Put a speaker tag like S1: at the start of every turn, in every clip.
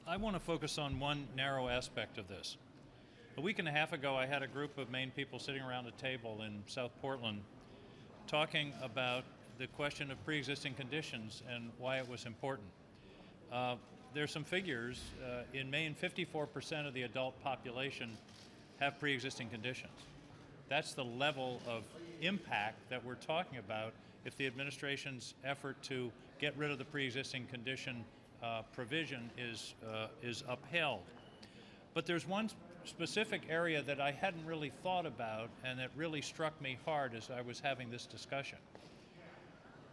S1: I want to focus on one narrow aspect of this. A week and a half ago, I had a group of Maine people sitting around a table in South Portland talking about the question of pre-existing conditions and why it was important. There's some figures. In Maine, 54% of the adult population have pre-existing conditions. That's the level of impact that we're talking about if the administration's effort to get rid of the pre-existing condition provision is upheld. But there's one specific area that I hadn't really thought about and that really struck me hard as I was having this discussion.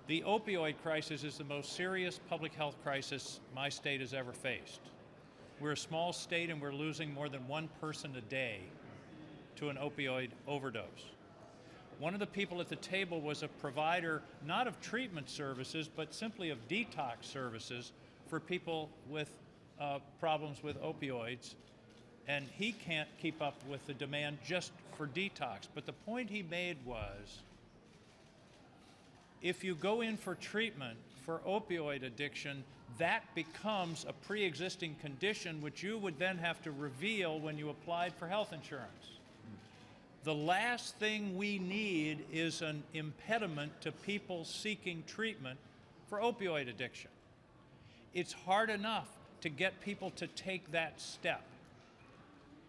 S1: The opioid crisis is the most serious public health crisis my state has ever faced. We're a small state and we're losing more than one person a day to an opioid overdose. One of the people at the table was a provider not of treatment services but simply of detox services for people with problems with opioids, and he can't keep up with the demand just for detox. But the point he made was, if you go in for treatment for opioid addiction, that becomes a pre-existing condition which you would then have to reveal when you applied for health insurance. The last thing we need is an impediment to people seeking treatment for opioid addiction. It's hard enough to get people to take that step.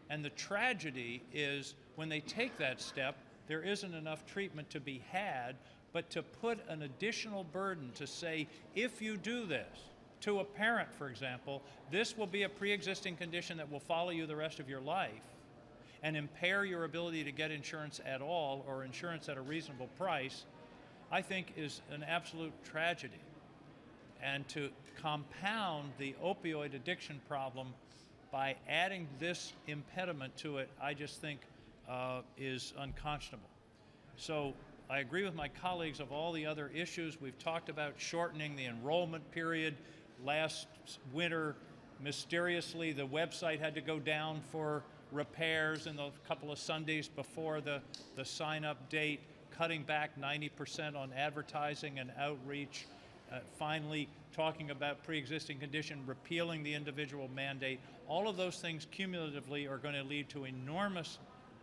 S1: And the tragedy is when they take that step, there isn't enough treatment to be had, but to put an additional burden to say, if you do this, to a parent, for example, this will be a pre-existing condition that will follow you the rest of your life and impair your ability to get insurance at all or insurance at a reasonable price, I think is an absolute tragedy. And to compound the opioid addiction problem by adding this impediment to it, I just think is unconscionable. So I agree with my colleagues of all the other issues. We've talked about shortening the enrollment period. Last winter, mysteriously, the website had to go down for repairs in the couple of Sundays before the sign-up date, cutting back 90% on advertising and outreach, finally talking about pre-existing condition, repealing the individual mandate. All of those things cumulatively are going to lead to enormous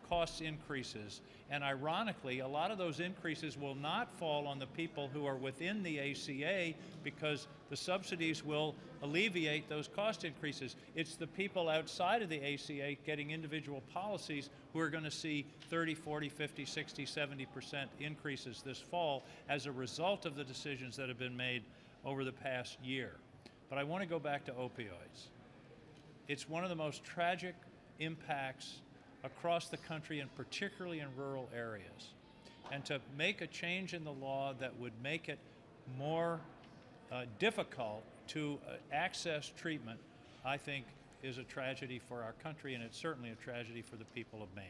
S1: cost increases, and ironically, a lot of those increases will not fall on the people who are within the ACA because the subsidies will alleviate those cost increases. It's the people outside of the ACA getting individual policies who are going to see 30, 40, 50, 60, 70% increases this fall as a result of the decisions that have been made over the past year. But I want to go back to opioids. It's one of the most tragic impacts across the country and particularly in rural areas. And to make a change in the law that would make it more difficult to access treatment, I think is a tragedy for our country, and it's certainly a tragedy for the people of Maine.